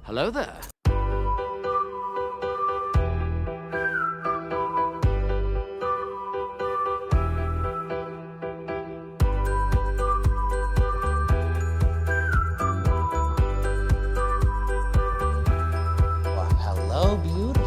Hello there. Well, hello, beautiful.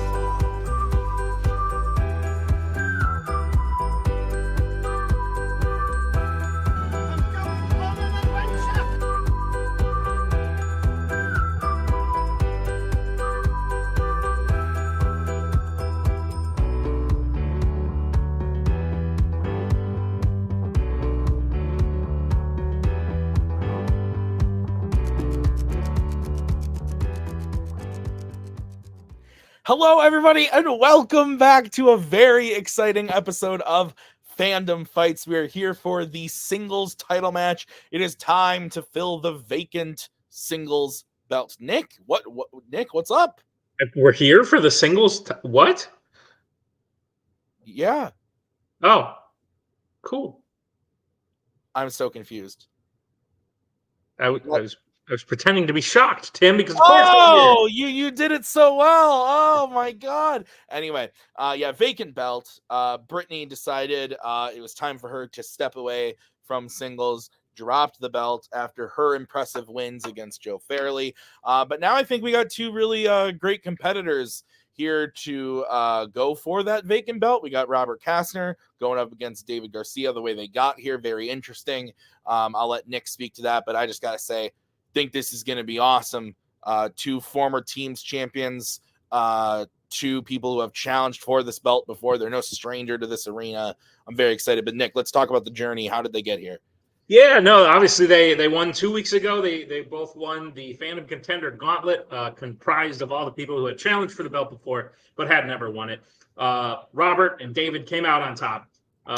Hello, everybody, and welcome back to a very exciting episode of Fandom Fights. We are here for the singles title match. It is time to fill the vacant singles belt. Nick, Nick, what's up? We're here for the singles. What? Yeah, Oh, cool. I'm so confused. I was pretending to be shocked, Tim, because of course Oh, you did it so well. Oh my god. Anyway, vacant belt. Brittany decided it was time for her to step away from singles, dropped the belt after her impressive wins against Joe Fairley. But now I think we got two really great competitors here to go for that vacant belt. We got Robert Castner going up against David Garcia. The way they got here, very interesting. I'll let Nick speak to that, but I just gotta say, think this is going to be awesome. Two former teams champions, two people who have challenged for this belt before. They're no stranger to this arena. I'm very excited. But Nick, let's talk about the journey. How did they get here? Yeah, no, obviously they won 2 weeks ago. They both won the Fandom Contender Gauntlet, comprised of all the people who had challenged for the belt before but had never won it. Robert and David came out on top,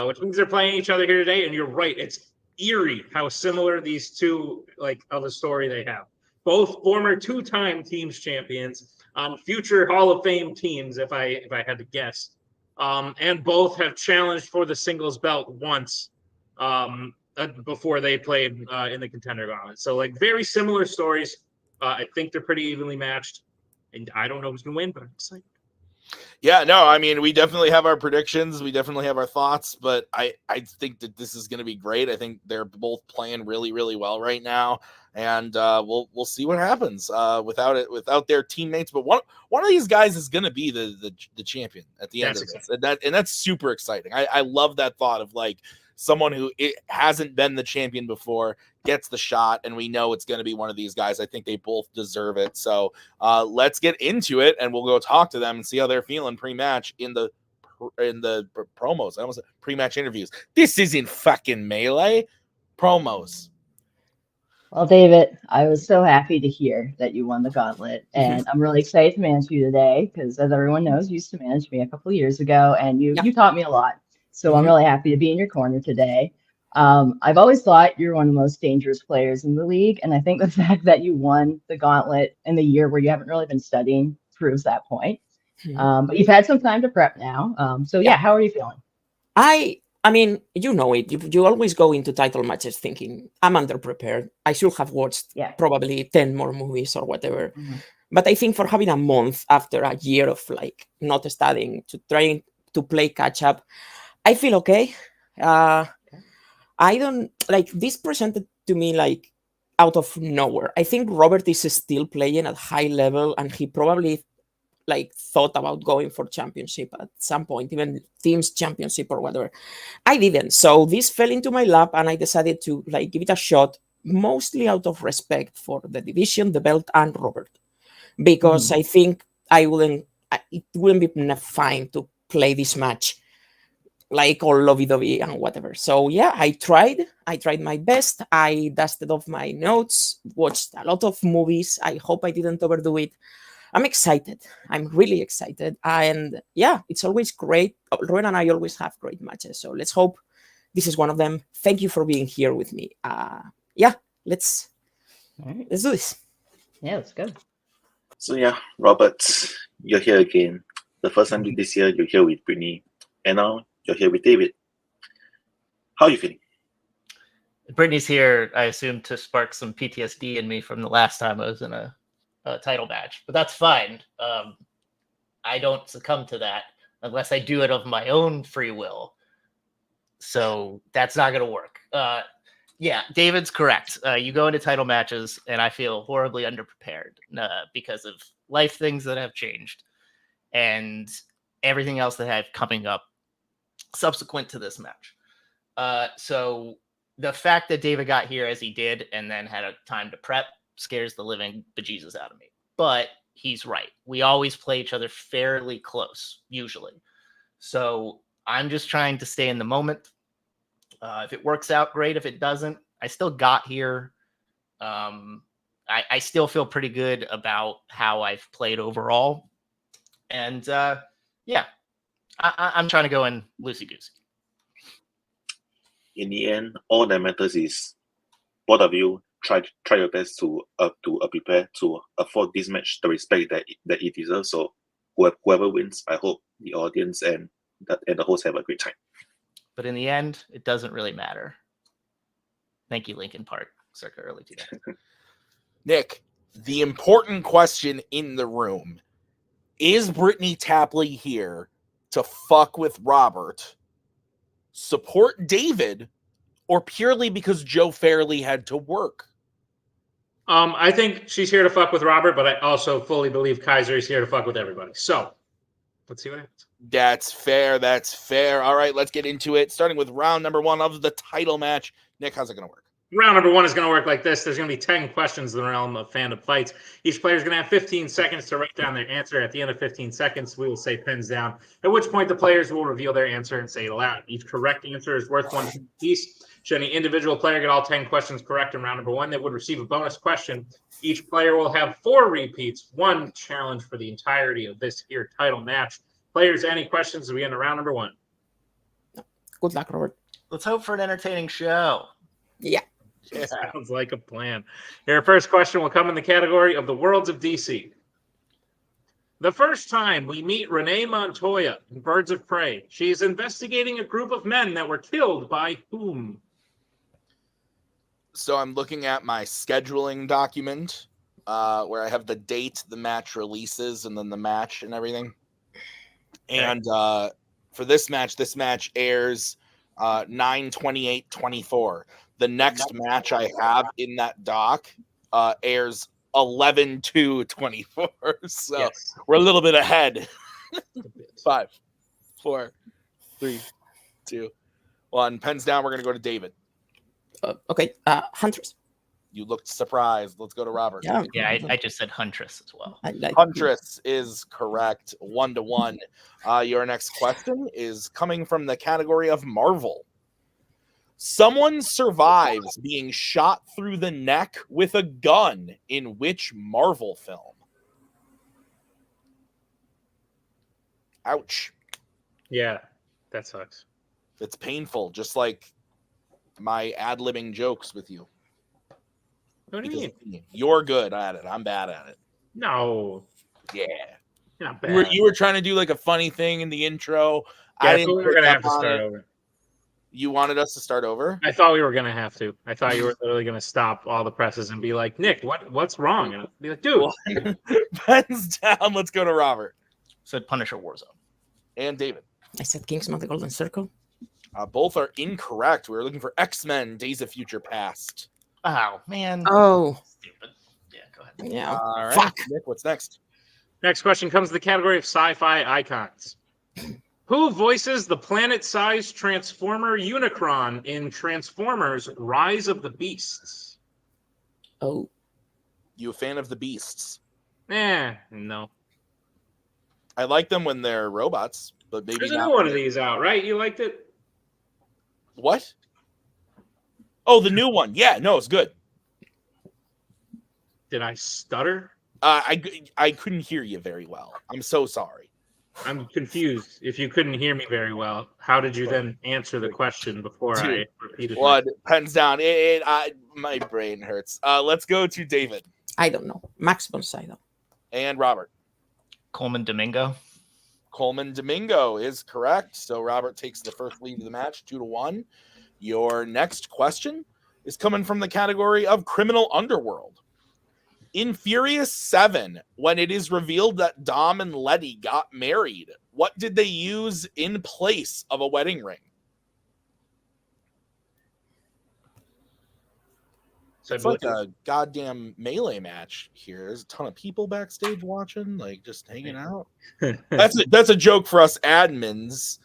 which means they're playing each other here today. And you're right, it's eerie how similar these two, of a story they have. Both former two-time teams champions on future Hall of Fame teams, if I had to guess, and both have challenged for the singles belt once before they played in the Contender Gauntlet. So very similar stories. I think they're pretty evenly matched, and I don't know who's gonna win, but I'm excited. Yeah, no, I mean, we definitely have our predictions. We definitely have our thoughts, but I think that this is going to be great. I think they're both playing really, really well right now, and we'll see what happens without their teammates. But one of these guys is going to be the champion at the end of this, and that's super exciting. I love that thought of someone who hasn't been the champion before gets the shot, and we know it's going to be one of these guys. I think they both deserve it. So let's get into it, and we'll go talk to them and see how they're feeling pre-match in the promos. I almost said pre-match interviews. This isn't fucking Melee. Promos. Well, David, I was so happy to hear that you won the gauntlet, and I'm really excited to manage you today because, as everyone knows, you used to manage me a couple of years ago, and you taught me a lot. So I'm really happy to be in your corner today. I've always thought you're one of the most dangerous players in the league, and I think the fact that you won the gauntlet in the year where you haven't really been studying proves that point. But you've had some time to prep now. How are you feeling? I mean, you know it. You always go into title matches thinking, I'm underprepared. I should have watched probably 10 more movies or whatever. But I think for having a month after a year of not studying to trying to play catch up, I feel okay. I don't this presented to me out of nowhere. I think Robert is still playing at high level, and he probably thought about going for championship at some point, even teams championship or whatever. I didn't. So this fell into my lap, and I decided to give it a shot, mostly out of respect for the division, the belt, and Robert, because I think it wouldn't be fine to play this match all lovey-dovey and whatever. So yeah, I tried my best. I dusted off my notes, watched a lot of movies. I hope I didn't overdo it. I'm excited. I'm really excited. And yeah, it's always great. Rowan and I always have great matches. So let's hope this is one of them. Thank you for being here with me. Let's do this. Yeah, let's go. So yeah, Robert, you're here again. The first time this year, you're here with Brittany. And now you're here with David. How are you feeling? Brittany's here, I assume, to spark some PTSD in me from the last time I was in a title match, but that's fine. I don't succumb to that unless I do it of my own free will. So that's not going to work. Yeah, David's correct. You go into title matches, and I feel horribly underprepared because of life things that have changed and everything else that I have coming up subsequent to this match. So the fact that David got here as he did and then had a time to prep scares the living bejesus out of me. But he's right. We always play each other fairly close, usually. So I'm just trying to stay in the moment. If it works out, great. If it doesn't, I still got here. I still feel pretty good about how I've played overall. And yeah, I'm trying to go in loosey-goosey. In the end, all that matters is both of you try your best to prepare to afford this match the respect that it deserves. So whoever wins, I hope the audience and the host have a great time. But in the end, it doesn't really matter. Thank you, Linkin Park, circa early 2000s. Nick, the important question in the room, is Brittany Tapley here to fuck with Robert, support David, or purely because Joe Fairley had to work? I think she's here to fuck with Robert, but I also fully believe Kaiser is here to fuck with everybody. So let's see what happens. That's fair. That's fair. All right, let's get into it. Starting with round number 1 of the title match. Nick, how's it going to work? Round number 1 is going to work like this. There's going to be 10 questions in the realm of Fandom fights. Each player is going to have 15 seconds to write down their answer. At the end of 15 seconds, we will say pins down, at which point the players will reveal their answer and say it aloud. Each correct answer is worth 1 piece. Should any individual player get all 10 questions correct in round number 1, they would receive a bonus question. Each player will have 4 repeats, 1 challenge for the entirety of this here title match. Players, any questions as we end round number 1? Good luck, Robert. Let's hope for an entertaining show. Yeah. Sounds like a plan. Your first question will come in the category of the worlds of DC. The first time we meet Renee Montoya in Birds of Prey, she is investigating a group of men that were killed by whom? So I'm looking at my scheduling document where I have the date the match releases and then the match and everything. Okay. And for this match airs 9/28/24. The next match I have in that doc airs 11/2/24. So yes, we're a little bit ahead. 5, 4, 3, 2, 1. Pens down. We're going to go to David. Okay. Huntress. You looked surprised. Let's go to Robert. Yeah, I just said Huntress as well. Huntress is correct. 1-1. Your next question is coming from the category of Marvel. Someone survives being shot through the neck with a gun in which Marvel film? Ouch. Yeah, that sucks. It's painful, just like my ad-libbing jokes with you. What do you mean? You're good at it. I'm bad at it. No. Yeah. You're not bad. You were trying to do like a funny thing in the intro. Yeah, I thought we were going to have to start over. You wanted us to start over? I thought we were going to have to. I thought you were literally going to stop all the presses and be like, Nick, what's wrong? And I'd be like, dude. Pens down. Let's go to Robert. Said Punisher Warzone. And David. I said Kingsman: The Golden Circle. Both are incorrect. We were looking for X-Men: Days of Future Past. Oh, man. Oh. Stupid. Yeah, go ahead. Yeah. All right. Fuck. Nick, what's next? Next question comes to the category of sci-fi icons. Who voices the planet-sized Transformer Unicron in Transformers: Rise of the Beasts? Oh. You a fan of the Beasts? No. I like them when they're robots, but maybe There's not. a new one of these out, right? You liked it? What? Oh, the new one. Yeah, no, it's good. Did I stutter? I couldn't hear you very well. I'm so sorry. I'm confused. If you couldn't hear me very well, how did you then answer the question before I repeated? Blood, pens down. My brain hurts. Let's go to David. I don't know. Max von Sydow. And Robert. Coleman Domingo. Coleman Domingo is correct. So Robert takes the first lead of the match, 2-1. Your next question is coming from the category of Criminal Underworld. In Furious 7, when it is revealed that Dom and Letty got married, what did they use in place of a wedding ring? So It's like a goddamn melee match here. There's a ton of people backstage watching, like just hanging out. That's a joke for us admins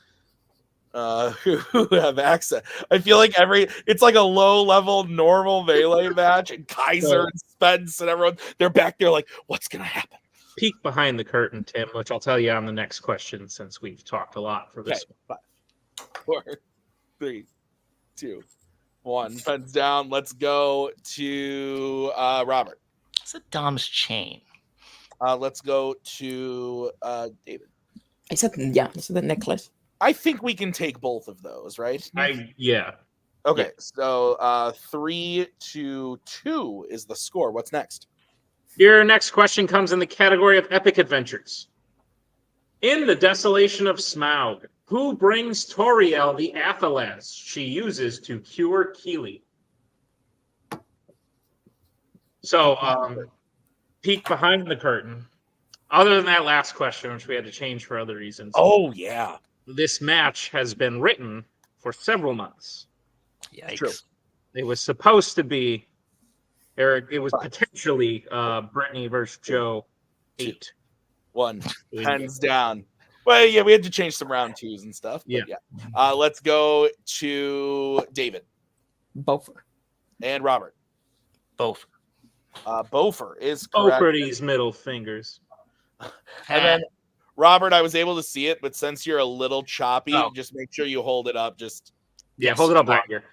who have access. I feel like it's like a low level normal melee match, and Kaiser and Spence and everyone, they're back there like, what's gonna happen? Peek behind the curtain, Tim, which I'll tell you on the next question since we've talked a lot for this one. 5, 4, 3, 2, 1. Pens down. Let's go to Robert. It's a Dom's chain. Let's go to David. I said the necklace. I think we can take both of those, right? Yeah. Okay, so 3-2 is the score. What's next? Your next question comes in the category of epic adventures. In the Desolation of Smaug, who brings Toriel the Athelas she uses to cure Keeley? So, peek behind the curtain. Other than that last question, which we had to change for other reasons. Oh, yeah. This match has been written for several months. Yikes. True. It was supposed to be, Eric, it was potentially Brittany versus Joe 8. 1. Pens down. Well, yeah, we had to change some round twos and stuff. But yeah. Let's go to David. Both. And Robert. Both. Bofer is correct. Boferty's middle fingers. And then, Robert, I was able to see it, but since you're a little choppy, just make sure you hold it up. Hold it up longer.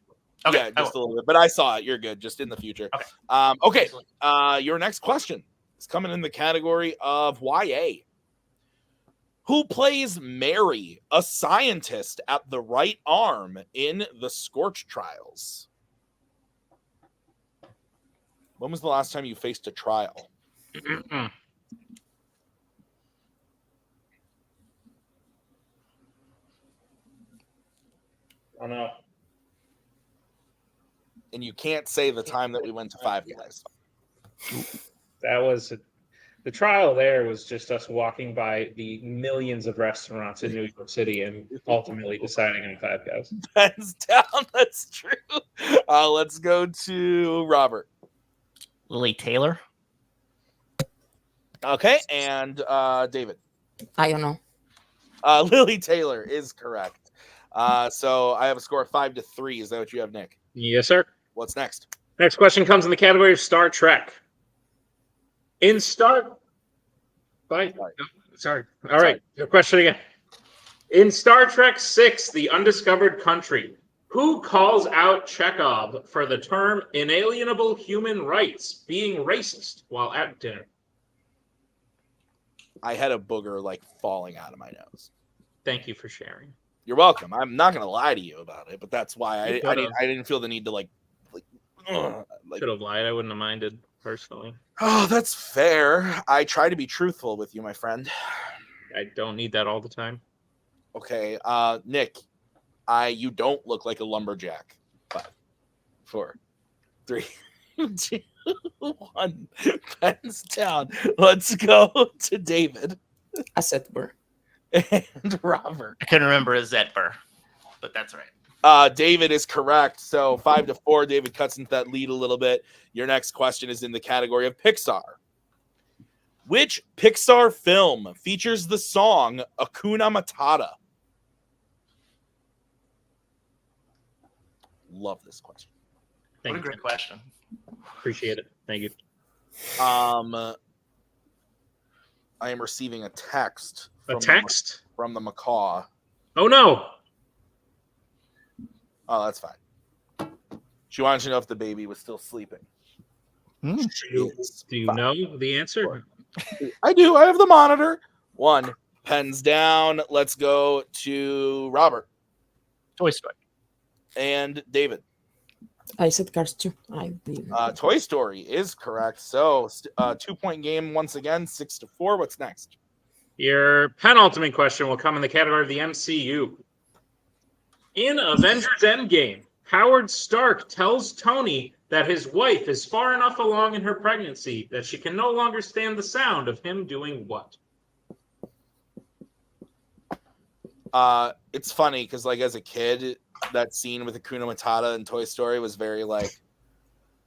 Okay, yeah, just a little bit. But I saw it. You're good. Just in the future. Okay. Your next question is coming in the category of YA. Who plays Mary, a scientist at the right arm in the Scorch Trials? When was the last time you faced a trial? Oh no. And you can't say the time that we went to Five Guys. That was the trial. There was just us walking by the millions of restaurants in New York City and ultimately deciding on Five Guys. Hands down, that's true. Let's go to Robert. Lily Taylor. Okay, and David. I don't know. Lily Taylor is correct. So I have a score of 5-3. Is that what you have, Nick? Yes, sir. What's next? Next question comes in the category of Star Trek. In Star... Sorry. All right. Your question again. In Star Trek 6, The Undiscovered Country, who calls out Chekhov for the term inalienable human rights being racist while at dinner? I had a booger like falling out of my nose. Thank you for sharing. You're welcome. I'm not going to lie to you about it, but that's why I didn't feel the need to like Could have lied. I wouldn't have minded personally. Oh, that's fair. I try to be truthful with you, my friend. I don't need that all the time. Okay, Nick, you don't look like a lumberjack. 5, 4, 3, 2, 1. Pens down. Let's go to David. A Setber. And Robert. I couldn't remember a Zetber, but that's right. David is correct. So 5-4. David cuts into that lead a little bit. Your next question is in the category of Pixar. Which Pixar film features the song Hakuna Matata? Love this question. What a great question. Appreciate it. Thank you. I am receiving a text. From the macaw. Oh no. Oh, that's fine. She wanted to know if the baby was still sleeping. Do you know the answer? I do. I have the monitor. 1. Pens down. Let's go to Robert. Toy Story. And David. I said Cars 2. Toy Story is correct. So 2-point game once again, 6-4. What's next? Your penultimate question will come in the category of the MCU. In Avengers Endgame, Howard Stark tells Tony that his wife is far enough along in her pregnancy that she can no longer stand the sound of him doing what? It's funny because, like, as a kid, that scene with Hakuna Matata in Toy Story was very like,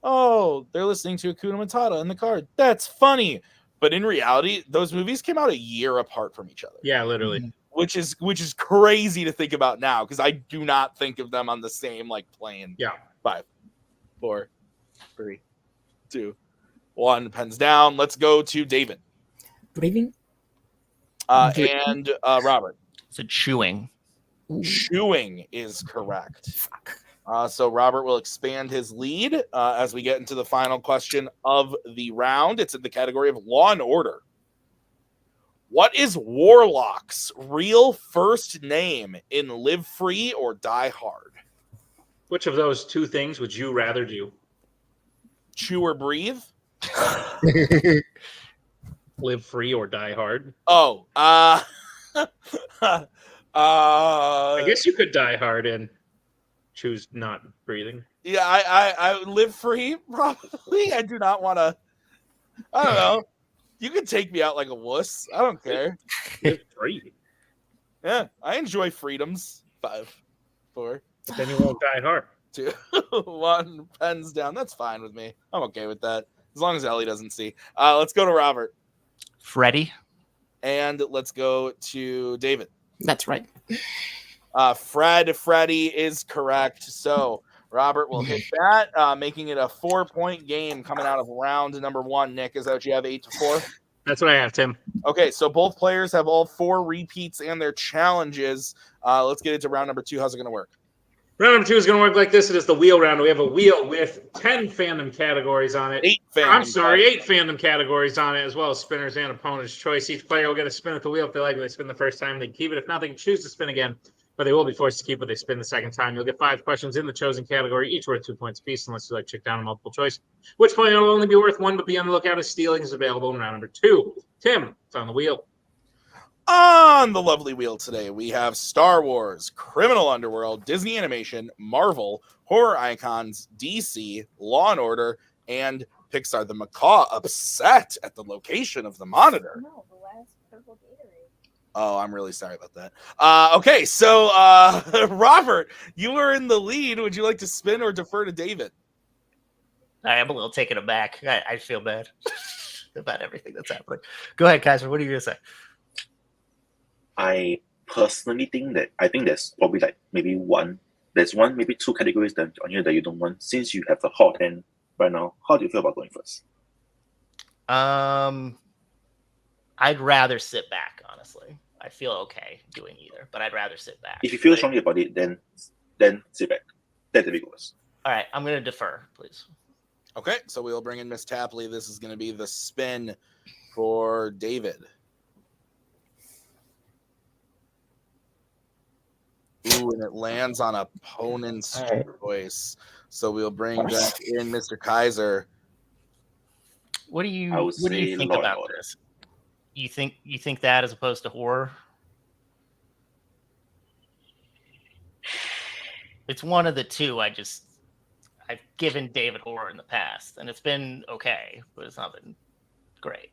oh, they're listening to Hakuna Matata in the car. That's funny. But in reality, those movies came out a year apart from each other. Yeah, literally. Which is crazy to think about now, because I do not think of them on the same like plane. Yeah. 5, 4, 3, 2, 1. Pens down. Let's go to David. Breathing. And Robert. So chewing. Chewing is correct. So Robert will expand his lead as we get into the final question of the round. It's in the category of Law and Order. What is Warlock's real first name in Live Free or Die Hard? Which of those two things would you rather do? Chew or breathe? Live free or die hard? Oh, I guess you could die hard and choose not breathing. Yeah, I live free, probably. I do not want to. I don't know. You can take me out like a wuss. I don't care. Live free. Yeah, I enjoy freedoms. 5, 4. But then you won't die hard. 2, 1. Pens down. That's fine with me. I'm okay with that. As long as Ellie doesn't see. Let's go to Robert. Freddy. And let's go to David. That's right. Freddy is correct. So Robert will hit that, making it a 4-point game coming out of round number 1. Nick, is that what you have, 8-4? That's what I have, Tim. Okay, so both players have all 4 repeats and their challenges. Let's get into round number 2. How's it going to work? Round number 2 is going to work like this. It is the wheel round. We have a wheel with 10 fandom categories on it. 8 fandom categories on it, as well as spinners and opponent's choice. Each player will get a spin at the wheel. If they like it, they spin the first time, they can keep it. If not, they can choose to spin again, but they will be forced to keep what they spin the second time. You'll get 5 questions in the chosen category, each worth 2 points apiece, unless you like check down a multiple choice. Which point will only be worth 1, but be on the lookout as stealing is available in round number 2. Tim, it's on the wheel. On the lovely wheel today, we have Star Wars, Criminal Underworld, Disney Animation, Marvel, Horror Icons, DC, Law and Order, and Pixar. The macaw upset at the location of the monitor. No, the last purple Gatorade. Oh, I'm really sorry about that. Okay, so Robert, you are in the lead. Would you like to spin or defer to David? I am a little taken aback. I feel bad about everything that's happening. Go ahead, Kaiser. What are you going to say? I personally think there's probably like maybe maybe 2 categories that on here that you don't want. Since you have the hot hand right now, how do you feel about going first? I'd rather sit back, honestly. I feel okay doing either, but I'd rather sit back. If you feel strongly about it, then sit back. That's the big worst. All right, I'm going to defer, please. Okay, so we'll bring in Miss Tapley. This is going to be the spin for David. Ooh, and it lands on opponent's choice. So we'll bring back in Mr. Kaiser. What do you think about this? You think that as opposed to horror? It's one of the two. I've given David horror in the past, and it's been okay, but it's not been great.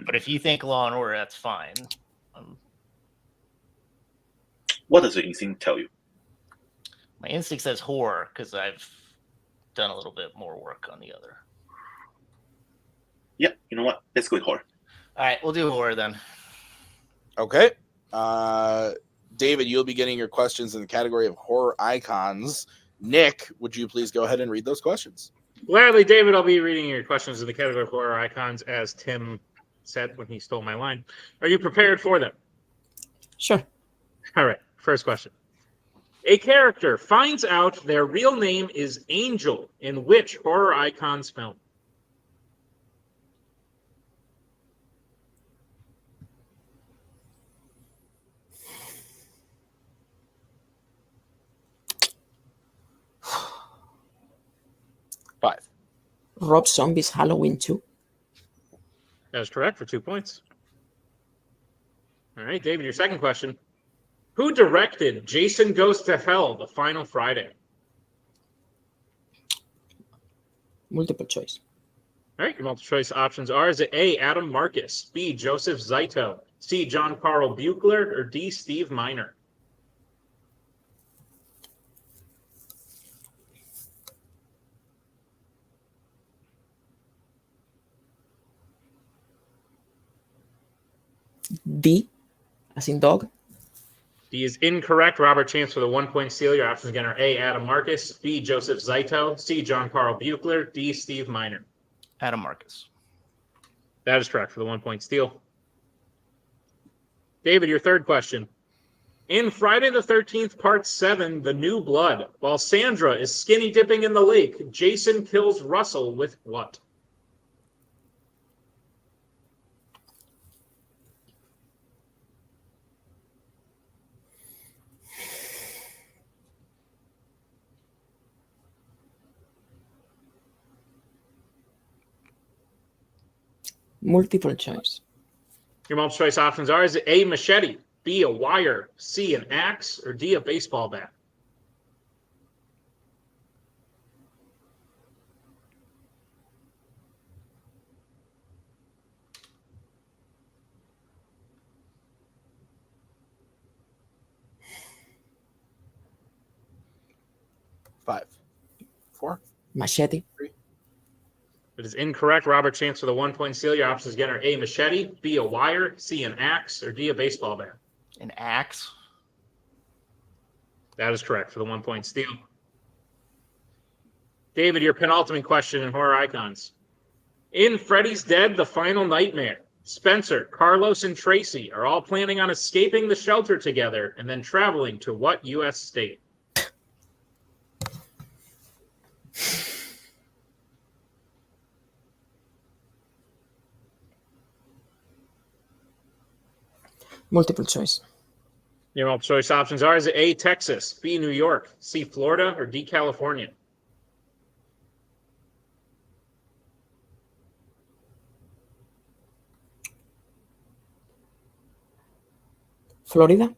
But if you think Law and Order, that's fine. What does your instinct tell you? My instinct says horror because I've done a little bit more work on the other. Yeah, you know what? Let's go with horror. All right, we'll do horror then. Okay. David, you'll be getting your questions in the category of horror icons. Nick, would you please go ahead and read those questions? Gladly, David, I'll be reading your questions in the category of horror icons, as Tim said when he stole my line. Are you prepared for them? Sure. All right. First question. A character finds out their real name is Angel in which horror icons film? Five. Rob Zombie's Halloween 2. That is correct for 2 points. All right, David, your second question. Who directed Jason Goes to Hell, The Final Friday? Multiple choice. All right, your multiple choice options are: is it A, Adam Marcus, B, Joseph Zaito, C, John Carl Buechler, or D, Steve Miner? D, as in dog. D is incorrect. Robert, chance for the 1-point steal. Your options again are A, Adam Marcus, B, Joseph Zaito, C, John Carl Buechler, D, Steve Miner. Adam Marcus. That is correct for the 1-point steal. David, your third question. In Friday the 13th, Part 7, The New Blood, while Sandra is skinny dipping in the lake, Jason kills Russell with what? Multiple choice. Your multiple choice options are: is it A, machete, B, a wire, C, an axe, or D, a baseball bat? Five, four, Machete. It is incorrect. Robert, chance for the 1-point steal. Your options again are A, machete, B, a wire, C, an axe, or D, a baseball bat. An axe. That is correct for the 1-point steal. David, your penultimate question in Horror Icons. In Freddy's Dead, The Final Nightmare, Spencer, Carlos, and Tracy are all planning on escaping the shelter together and then traveling to what U.S. state? Multiple choice. Your multiple choice options are: is it A, Texas, B, New York, C, Florida, or D, California? Florida.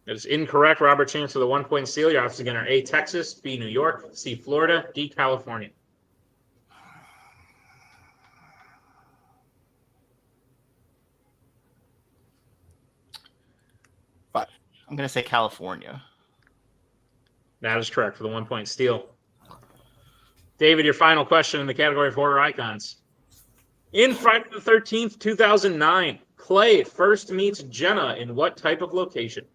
That is incorrect. Robert, chance for the 1-point steal. Your options again are A, Texas, B, New York, C, Florida, D, California. five. I'm going to say California. That is correct for the 1-point steal. David, your final question in the category of Horror Icons. In Friday the 13th, 2009, Clay first meets Jenna in what type of location?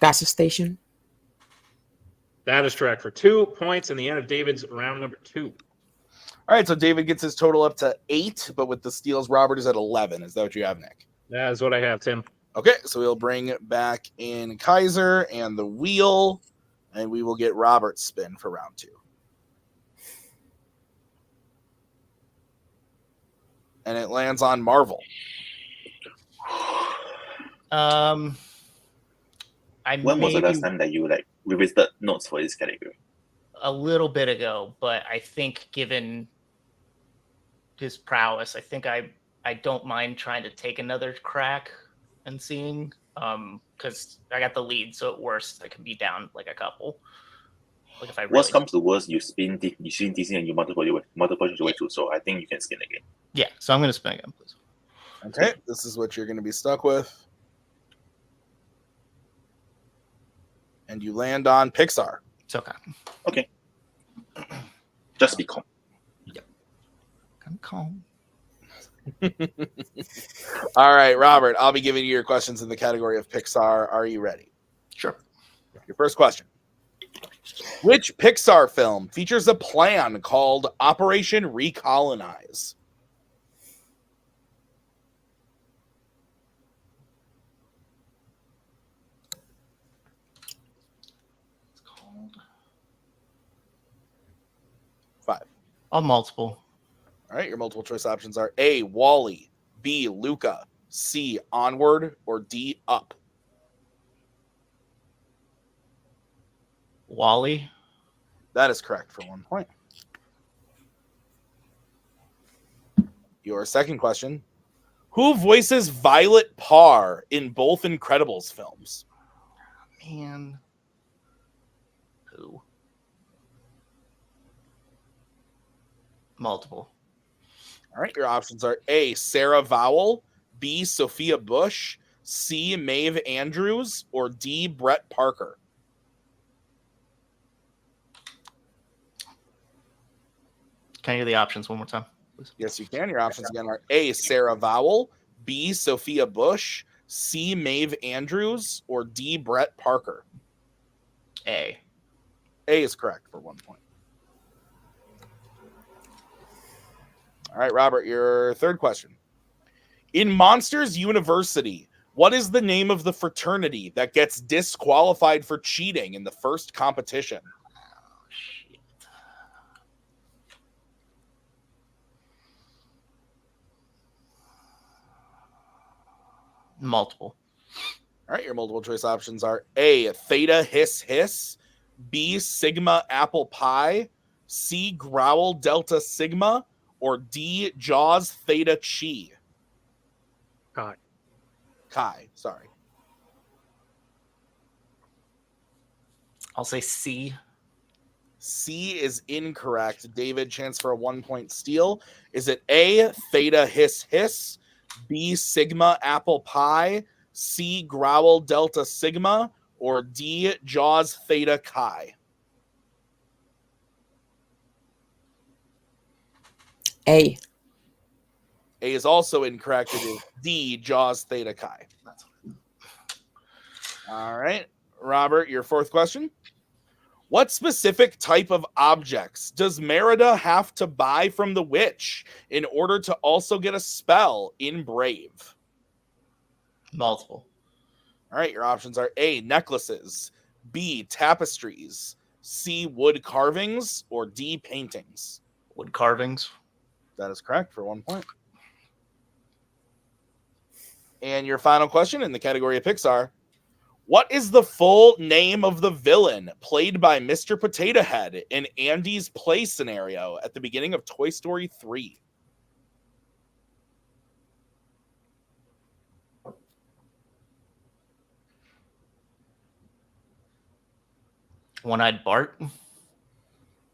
Gas station. That is correct for 2 points in the end of David's round number 2. All right, so David gets his total up to 8, but with the steals, Robert is at 11. Is that what you have, Nick? That is what I have, Tim. Okay, so we'll bring back in Kaiser and the wheel, and we will get Robert's spin for round 2. And it lands on Marvel. When was the last time that you revisited notes for this category? A little bit ago, but I think given his prowess, I think I don't mind trying to take another crack and seeing, because I got the lead, so at worst I could be down like a couple. Like if I Worst comes to worst, you spin DC and you multiple your way too. So I think you can spin again. Yeah, so I'm gonna spin again, please. Okay, this is what you're going to be stuck with. And you land on Pixar. It's okay. Okay. Just be calm. I'm calm. All right, Robert, I'll be giving you your questions in the category of Pixar. Are you ready? Sure. Your first question. Which Pixar film features a plan called Operation Recolonize? It's called. 5. All multiple. All right, your multiple choice options are A, Wall-E, B, Luca, C, Onward, or D, Up. Wall-E. That is correct for 1 point. Your second question. Who voices Violet Parr in both Incredibles films? Man. Who? Multiple. All right, your options are A, Sarah Vowell, B, Sophia Bush, C, Maeve Andrews, or D, Brett Parker. Can I hear the options one more time, please? Yes, you can. Your options again are A, Sarah Vowell, B, Sophia Bush, C, Maeve Andrews, or D, Brett Parker. A. A is correct for 1 point. All right, Robert, your third question. In Monsters University, what is the name of the fraternity that gets disqualified for cheating in the first competition? Shit. Multiple. All right, your multiple choice options are A, Theta Hiss Hiss, B, Sigma Apple Pie, C, Growl Delta Sigma, or D, Jaws Theta Chi. Chi, sorry. I'll say C. C is incorrect. David, chance for a 1 point steal. Is it A, Theta Hiss Hiss, B, Sigma Apple Pie, C, Growl Delta Sigma, or D, Jaws Theta Chi? A. A is also incorrect. It is D, Jaws Theta Chi. All right. Robert, your fourth question. What specific type of objects does Merida have to buy from the witch in order to also get a spell in Brave? Multiple. All right, your options are A, necklaces, B, tapestries, C, wood carvings, or D, paintings. Wood carvings. That is correct for 1 point. And your final question in the category of Pixar. What is the full name of the villain played by Mr. Potato Head in Andy's play scenario at the beginning of Toy Story 3? One-Eyed Bart.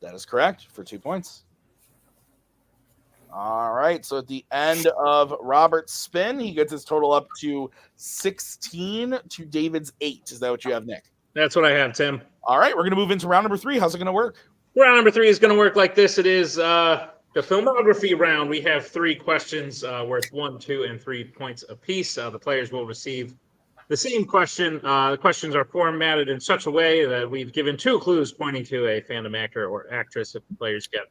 That is correct for 2 points. All right, so at the end of Robert's spin, he gets his total up to 16 to David's 8. Is that what you have, Nick? That's what I have, Tim. All right, we're going to move into round number 3. How's it going to work? Round number 3 is going to work like this. It is the filmography round. We have 3 questions worth 1, 2, and 3 points apiece. The players will receive the same question. The questions are formatted in such a way that we've given 2 clues pointing to a fandom actor or actress. If the players get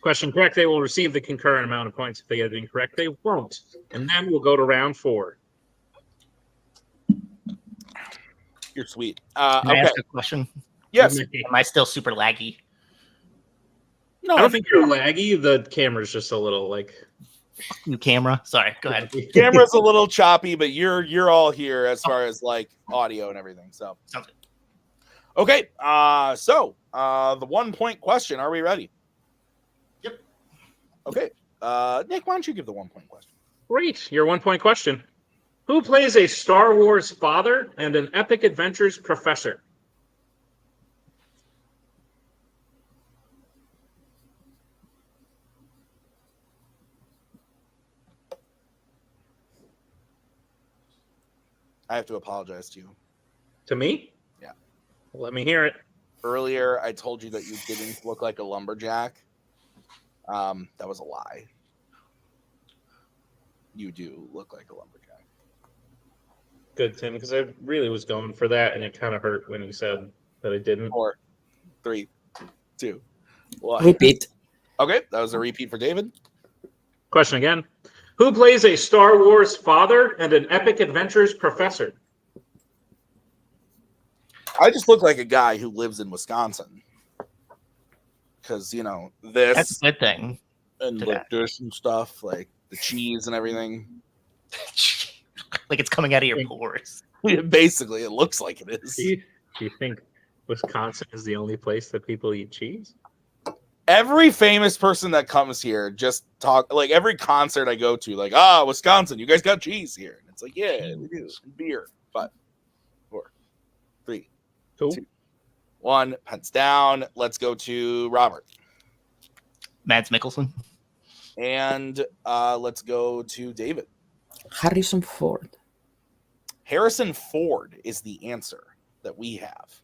question correct, they will receive the concurrent amount of points. If they get it incorrect, they won't. And then we'll go to round 4. You're sweet. Can I ask a question? Yes. Am I still super laggy? No, I don't think you're laggy. The camera's just a little like New camera. Sorry. Go ahead. camera's a little choppy, but you're all here as far as like audio and everything. So Sounds good. okay. So the 1 point question. Are we ready? Yep. Okay. Nick, why don't you give the 1 point question? Great. Your 1 point question. Who plays a Star Wars father and an Epic Adventures professor? I have to apologize to you. To me? Yeah. Let me hear it. Earlier, I told you that you didn't look like a lumberjack. That was a lie. You do look like a lumberjack. Good, Tim, because I really was going for that, and it kind of hurt when you said that I didn't. 4, 3, 2, 1. Repeat. Okay, that was a repeat for David. Question again. Who plays a Star Wars father and an Epic Adventures professor? I just look like a guy who lives in Wisconsin. Because, you know, this That's a good thing. and to like this and stuff, like the cheese and everything. Like it's coming out of your pores. Basically, it looks like it is. Do you think Wisconsin is the only place that people eat cheese? Every famous person that comes here just talk like every concert I go to, like, Wisconsin, you guys got cheese here. And it's like, yeah, we do. And beer. 5, 4, 3, Cool. 2, 1. Pens down. Let's go to Robert. Mads Mikkelsen. And let's go to David. Harrison Ford. Harrison Ford is the answer that we have.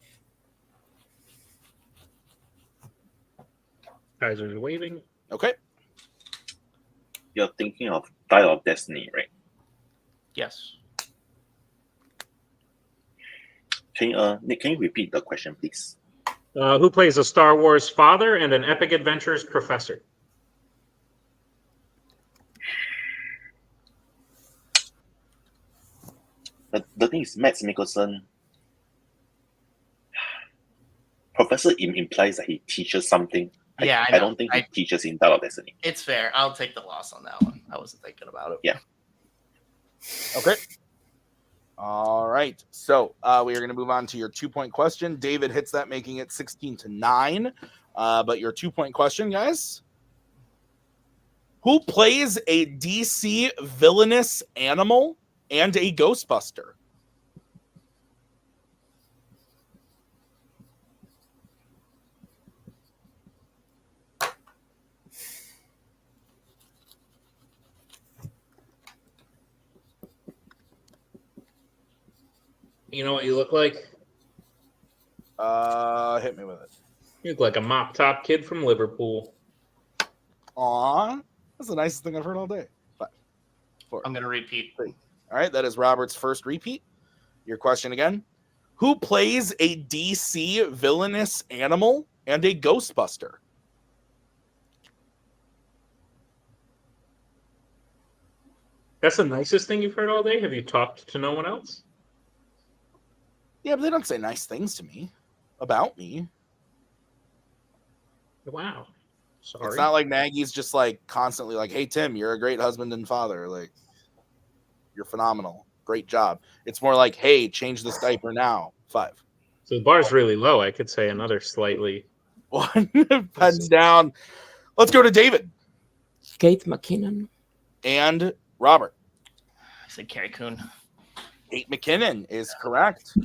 Kaiser's waving. Okay. You're thinking of Dial of Destiny, right? Yes. Nick, can you repeat the question, please? Who plays a Star Wars father and an Epic Adventures professor? The thing is, Mads Mikkelsen, Professor implies that he teaches something. Yeah, I don't think he teaches in Dial of Destiny. It's fair. I'll take the loss on that one. I wasn't thinking about it. Yeah. Okay. All right. So we are going to move on to your 2-point question. David hits that, making it 16-9. But your 2-point question, guys. Who plays a DC villainous animal and a Ghostbuster? You know what you look like? Hit me with it. You look like a mop top kid from Liverpool. Aw, that's the nicest thing I've heard all day. 5, 4. I'm going to repeat. 3. All right, that is Robert's first repeat. Your question again. Who plays a DC villainous animal and a Ghostbuster? That's the nicest thing you've heard all day? Have you talked to no one else? Yeah, but they don't say nice things to me about me. Wow. Sorry. It's not like Maggie's just like constantly like, hey, Tim, you're a great husband and father. Like, you're phenomenal. Great job. It's more like, hey, change this diaper now. 5. So the bar's really low. I could say another slightly. 1. Pens down. Let's go to David. Kate McKinnon. And Robert. I said Carrie Coon. Kate McKinnon is correct.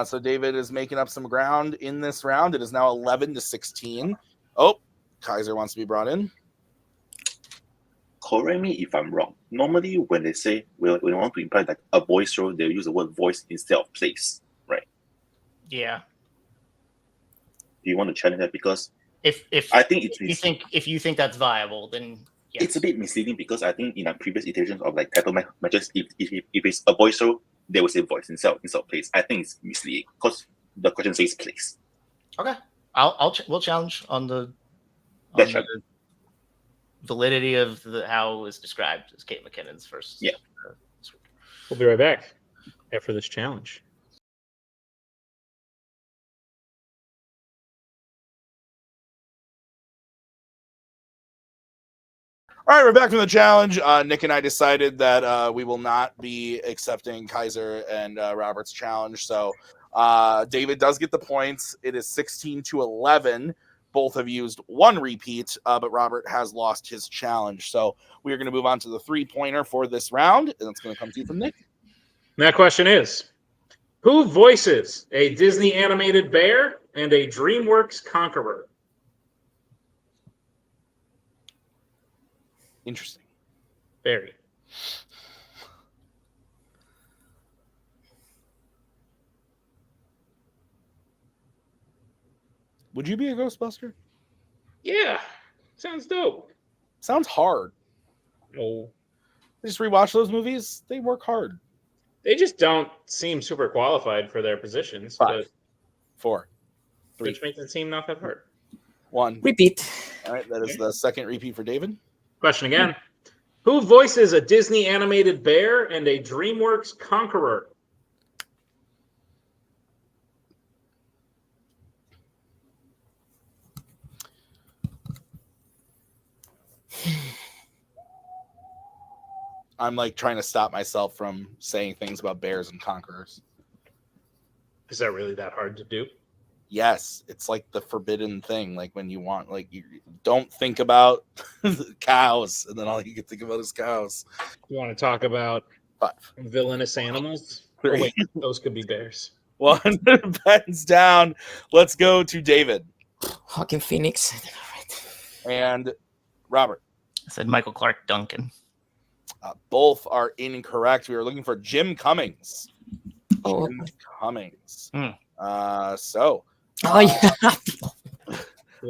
So David is making up some ground in this round. It is now 11-16. Oh, Kaiser wants to be brought in. Correct me if I'm wrong. Normally, when they say we want to imply like a voice role, they use the word voice instead of place, right? Yeah. Do you want to challenge that? Because If I think it's if you think that's viable, then yes. It's a bit misleading because I think in our previous iterations of like title matches, if it's a voice role, they will say voice instead of place. I think it's misleading because the question says place. Okay. We'll challenge on the validity of how it was described as Kate McKinnon's first. Yeah. We'll be right back after this challenge. All right, we're back from the challenge. Nick and I decided that we will not be accepting Kaiser and Robert's challenge. So David does get the points. It is 16-11. Both have used 1 repeat, but Robert has lost his challenge. So we are going to move on to the 3-pointer for this round, and it's going to come to you from Nick. And that question is, who voices a Disney animated bear and a DreamWorks conqueror? Interesting. Very. Would you be a Ghostbuster? Yeah. Sounds dope. Sounds hard. Oh. Just rewatch those movies. They work hard. They just don't seem super qualified for their positions. 5, but 4, 3, which makes it seem not that hard. 1. Repeat. All right, that is the second repeat for David. Question again. Who voices a Disney animated bear and a DreamWorks conqueror? I'm like trying to stop myself from saying things about bears and conquerors. Is that really that hard to do? Yes, it's like the forbidden thing. Like when you want, like you don't think about cows, and then all you can think about is cows. You want to talk about 5, villainous animals? 3, Oh, wait, those could be bears. 1. Pens down. Let's go to David Joaquin Phoenix. and Robert. I said Michael Clark Duncan. Both are incorrect. We were looking for Jim Cummings. Oh, Jim Cummings. Hmm. So. oh yeah.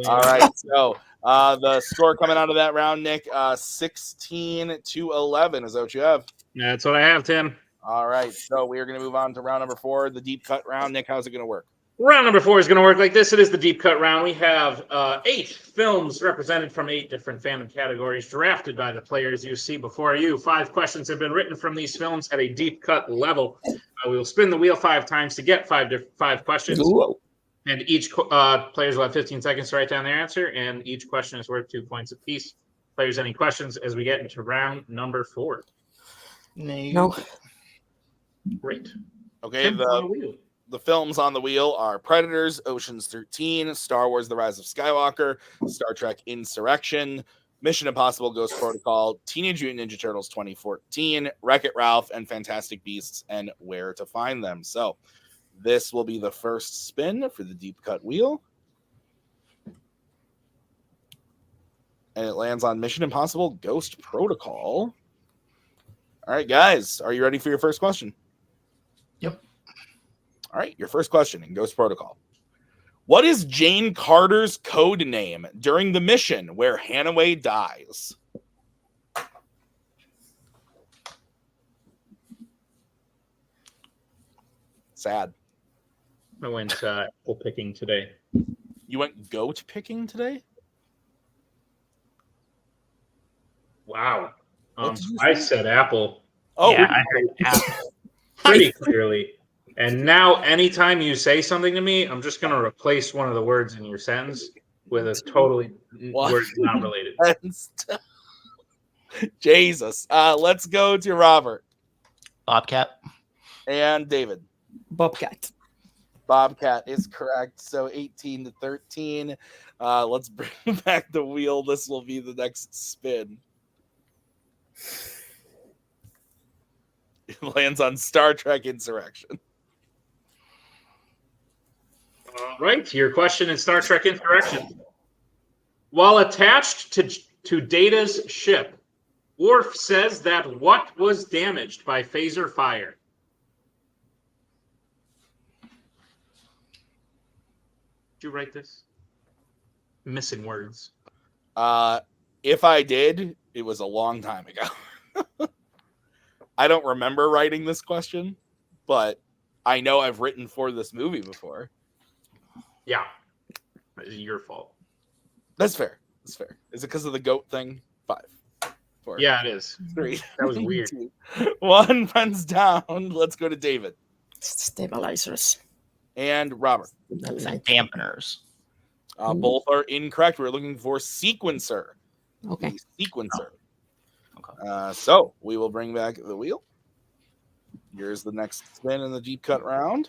All right. So the score coming out of that round, Nick, 16-11. Is that what you have? That's what I have, Tim. All right. So we are going to move on to round number 4, the deep cut round. Nick, how's it going to work? Round number 4 is going to work like this. It is the deep cut round. We have 8 films represented from 8 different fandom categories drafted by the players you see before you. 5 questions have been written from these films at a deep cut level. We will spin the wheel 5 times to get 5 questions. Whoa. And each players will have 15 seconds to write down their answer, and each question is worth 2 points apiece. Players, any questions as we get into round number 4? No. Great. Okay. Tim, on the wheel. The films on the wheel are Predators, Ocean's 13, Star Wars: The Rise of Skywalker, Star Trek: Insurrection, Mission Impossible: Ghost Protocol, Teenage Mutant Ninja Turtles 2014, Wreck-It Ralph, and Fantastic Beasts and Where to Find Them. So this will be the first spin for the deep cut wheel. And it lands on Mission Impossible: Ghost Protocol. All right, guys, are you ready for your first question? Yep. All right, your first question in Ghost Protocol. What is Jane Carter's code name during the mission where Hanaway dies? Sad. I went apple picking today. You went goat picking today? Wow. What did you I say? said apple Oh, yeah, I heard apple. pretty clearly. And now anytime you say something to me, I'm just going to replace one of the words in your sentence with a totally What? word not related. Jesus. Let's go to Robert Bobcat. and David. Bobcat. Bobcat is correct. So 18-13. Let's bring back the wheel. This will be the next spin. It lands on Star Trek Insurrection. All right, your question in Star Trek Insurrection. While attached to Data's ship, Worf says that what was damaged by phaser fire? Did you write this? Missing words. If I did, it was a long time ago. I don't remember writing this question, but I know I've written for this movie before. Yeah, it's your fault. That's fair. That's fair. Is it because of the goat thing? 5, 4. Yeah, it is. 3. That was weird. 2, 1 runs down. Let's go to David Stabilizers. and Robert. Dampeners. Both are incorrect. We're looking for sequencer. Okay. The sequencer. Okay. So we will bring back the wheel. Here's the next spin in the deep cut round.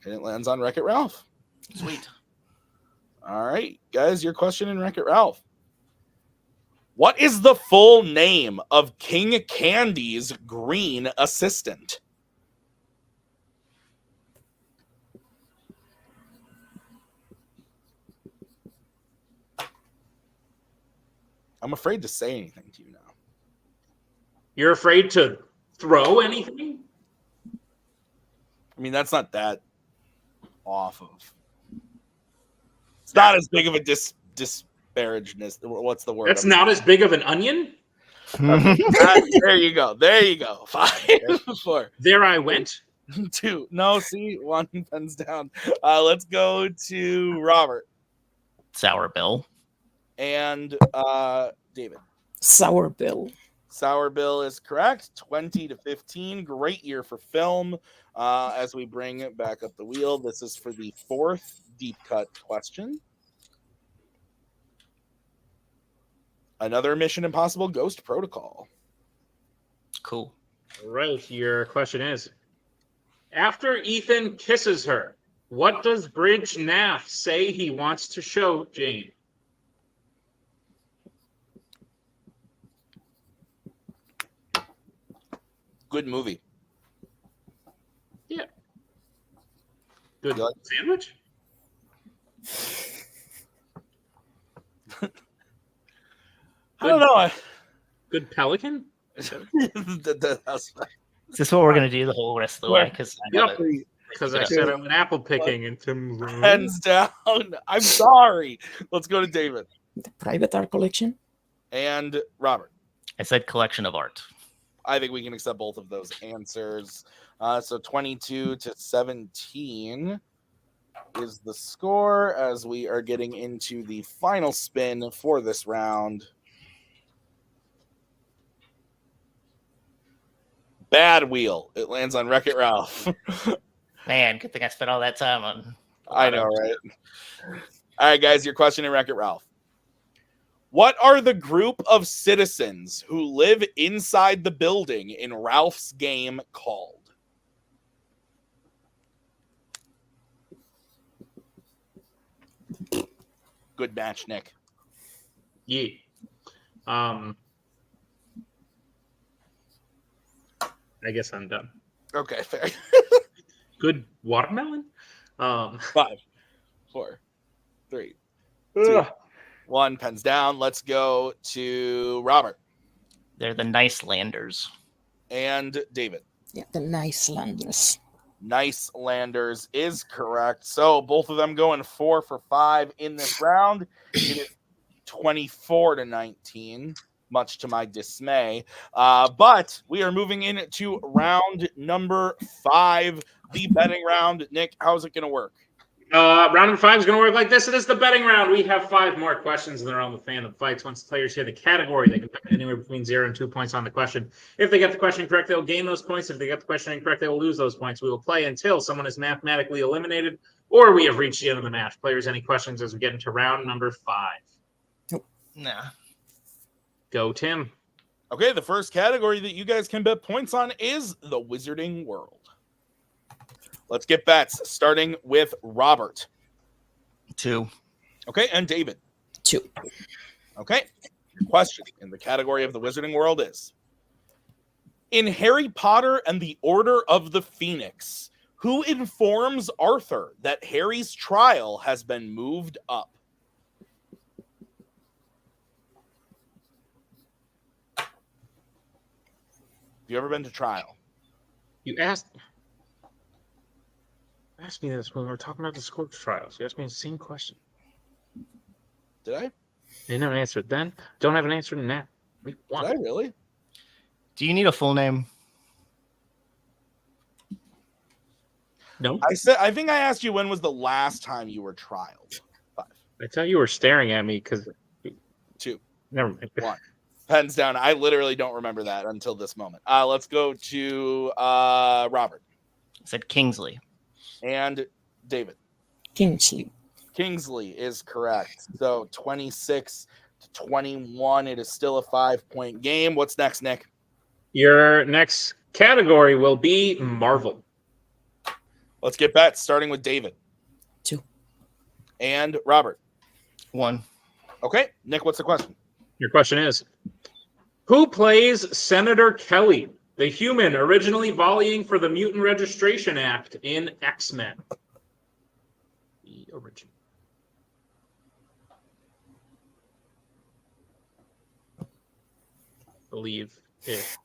And it lands on Wreck-It Ralph. Sweet. All right, guys, your question in Wreck-It Ralph. What is the full name of King Candy's green assistant? I'm afraid to say anything to you now. You're afraid to throw anything? I mean, that's not that off of. It's not as big of a disparageness. What's the word? That's not as big of an onion? There you go. There you go. 5, 4, There I went. 2. No, see, 1 pens down. Let's go to Robert Sour Bill. and David. Sour Bill. Sour Bill is correct. 20-15. Great year for film. As we bring it back up the wheel, this is for the 4th deep cut question. Another Mission Impossible Ghost Protocol. Cool. All right, your question is, After Ethan kisses her, what does Bridge Naff say he wants to show Jane? Good movie. Yeah. Good You like- sandwich? I don't know. Good pelican? Is this what we're gonna do the whole rest of the way? Because Because I said I'm an apple picking and Tim. Hands down. I'm sorry. Let's go to David The private art collection. and Robert. I said collection of art. I think we can accept both of those answers. So 22-17 is the score as we are getting into the final spin for this round. Bad wheel. It lands on Wreck-It Ralph. Man, good thing I spent all that time on. I know, right? All right, guys, your question in Wreck-It Ralph. What are the group of citizens who live inside the building in Ralph's game called? Good match, Nick. Yeah. I guess I'm done. Okay, fair. Good watermelon? 5, 4, 3, 2, 1. Pens down. Let's go to Robert They're the nice landers. and David. Yeah, the nice landers. Nice Landers is correct. So both of them going 4 for 5 in this round. It is 24-19, much to my dismay. But we are moving into round number 5, the betting round. Nick, how's it going to work? Round number 5 is going to work like this. It is the betting round. We have 5 more questions in the round of Fandom Fights. Once the players hear the category, they can bet anywhere between 0 and 2 points on the question. If they get the question correct, they'll gain those points. If they get the question incorrect, they will lose those points. We will play until someone is mathematically eliminated or we have reached the end of the match. Players, any questions as we get into round number 5? Nah. Go, Tim. Okay, the first category that you guys can bet points on is the Wizarding World. Let's get bets, starting with Robert. 2. Okay, and David. 2. Okay. Question in the category of the Wizarding World is: in Harry Potter and the Order of the Phoenix, who informs Arthur that Harry's trial has been moved up? Have you ever been to trial? You asked me this when we were talking about the Scorch trials. You asked me the same question. Did I? I didn't have an answer then. Don't have an answer now. Did I really? Do you need a full name? No. I think I asked you when was the last time you were trialed. 5. I thought you were staring at me because 2. never mind. 1. Pens down. I literally don't remember that until this moment. Let's go to Robert I said Kingsley. and David. Kingsley. Kingsley is correct. So 26-21. It is still a 5-point game. What's next, Nick? Your next category will be Marvel. Let's get bets, starting with David 2. and Robert. 1. Okay, Nick, what's the question? Your question is, who plays Senator Kelly, the human originally volleying for the Mutant Registration Act in X-Men? The original. Believe it.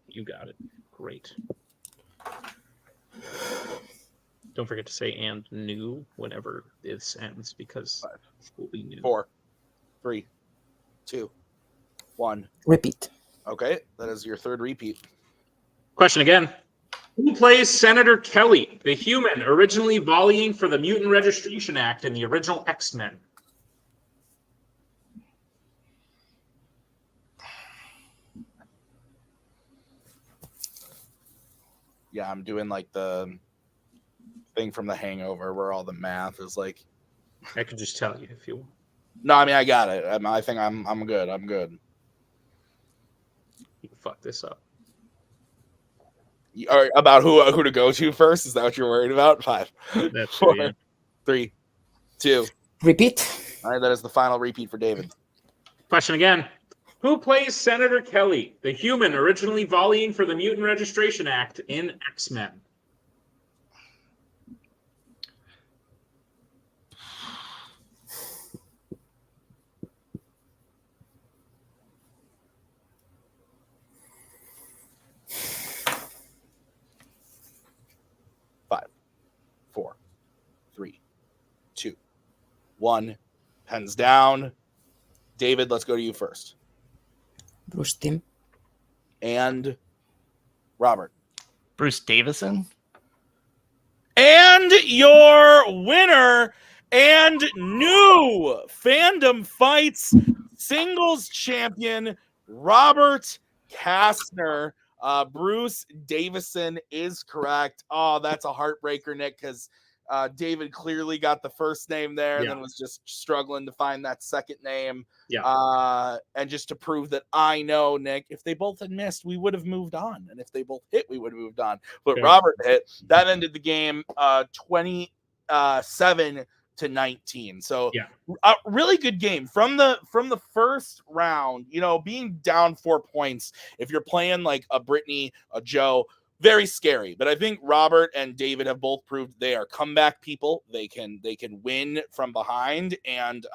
You got it. Great. Don't forget to say "and new" whenever this ends, because we'll be new. 4, 3, 2, 1. Repeat. Okay, that is your third repeat. Question again. Who plays Senator Kelly, the human originally volleying for the Mutant Registration Act in the original X-Men? Yeah, I'm doing like the thing from The Hangover where all the math is like. I could just tell you if you want. No, I mean I got it. I think I'm good. I'm good. You can fuck this up. Or about who to go to first? Is that what you're worried about? 5, That's 4, true, yeah. 3, 2. Repeat. All right, that is the final repeat for David. Question again. Who plays Senator Kelly, the human originally volleying for the Mutant Registration Act in X-Men? Five, 4, 3, 2, 1. Pens down. David, let's go to you first. Bruce Timm. And Robert. Bruce Davison. And your winner and new Fandom Fights singles champion, Robert Castner. Bruce Davison is correct. Oh, that's a heartbreaker, Nick, because David clearly got the first name there and then was just struggling to find that second name. Yeah. And just to prove that I know, Nick, if they both had missed, we would have moved on. And if they both hit, we would have moved on. But Okay. Robert hit. That ended the game 27-19. So a really good game from the first round, being down 4 points. If you're playing like a Brittany, a Joe, very scary. But I think Robert and David have both proved they are comeback people. They can win from behind. And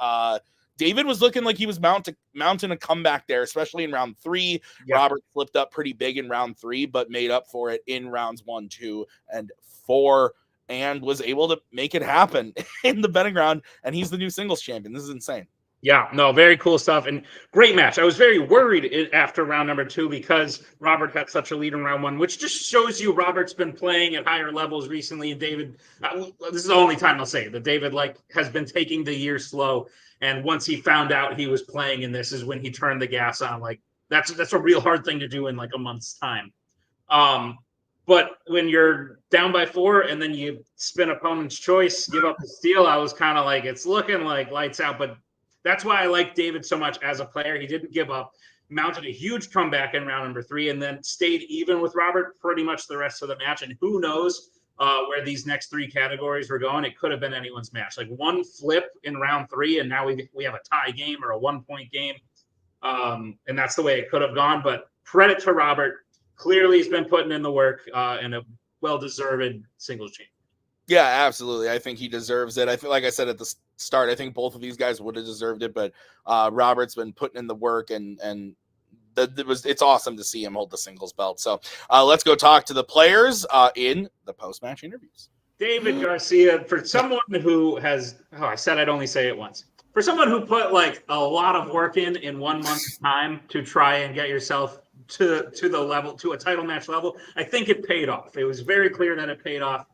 David was looking like he was mounting a comeback there, especially in round 3. Yeah. Robert flipped up pretty big in round 3, but made up for it in rounds 1, 2, and 4. And was able to make it happen in the betting round, and he's the new singles champion. This is insane. Yeah, no, very cool stuff and great match. I was very worried after round number 2 because Robert had such a lead in round 1, which just shows you Robert's been playing at higher levels recently. And David, this is the only time I'll say it, that David has been taking the year slow. And once he found out he was playing in this is when he turned the gas on. Like that's a real hard thing to do in like a month's time. But when you're down by 4 and then you spin opponent's choice, give up the steal, I was kind of like, it's looking like lights out. But that's why I like David so much as a player. He didn't give up, mounted a huge comeback in round number 3, and then stayed even with Robert pretty much the rest of the match. And who knows where these next 3 categories were going. It could have been anyone's match. Like one flip in round 3, and now we have a tie game or a 1-point game. And that's the way it could have gone. But credit to Robert. Clearly, he's been putting in the work and a well-deserved singles champion. Yeah, absolutely. I think he deserves it. I feel like I said at the start, I think both of these guys would have deserved it, but Robert's been putting in the work, and it's awesome to see him hold the singles belt. So let's go talk to the players in the post-match interviews. David Garcia, for someone who has, I said I'd only say it once. For someone who put like a lot of work in 1 month's time to try and get yourself to the level, to a title match level, I think it paid off. It was very clear that it paid off.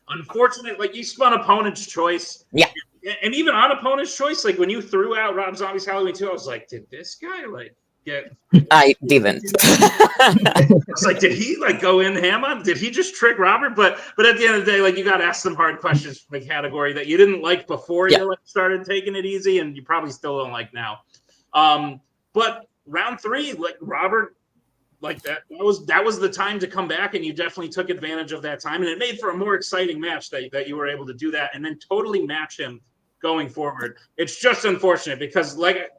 Unfortunately, like you spun opponent's choice. Yeah. And even on opponent's choice, like when you threw out Rob Zombie's Halloween 2, I was like, did this guy like get? I didn't. I was like, did he like go in ham on? Did he just trick Robert? But at the end of the day, like you got to ask some hard questions from the category that you didn't like before you like started taking it easy, and you probably still don't like now. But round 3, like Robert. Like that was the time to come back, and you definitely took advantage of that time, and it made for a more exciting match that you were able to do that and then totally match him going forward. It's just unfortunate because like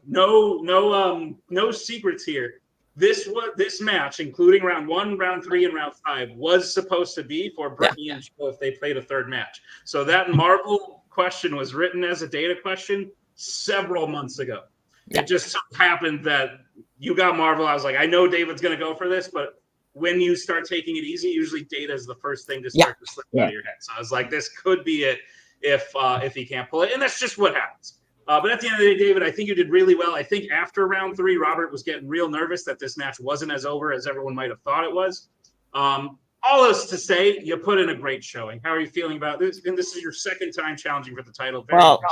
no secrets here. This match, including round 1, round 3, and round 5, was supposed to be for Brittany and Joe if they played a third match. So that Marvel question was written as a data question several months ago. It just so happened that you got Marvel. I was like, I know David's going to go for this, but when you start taking it easy, usually data is the first thing to start to slip out of your head. So I was like, this could be it if he can't pull it. And that's just what happens. But at the end of the day, David, I think you did really well. I think after round 3, Robert was getting real nervous that this match wasn't as over as everyone might have thought it was. All this to say, you put in a great showing. How are you feeling about this? And this is your second time challenging for the title. Well,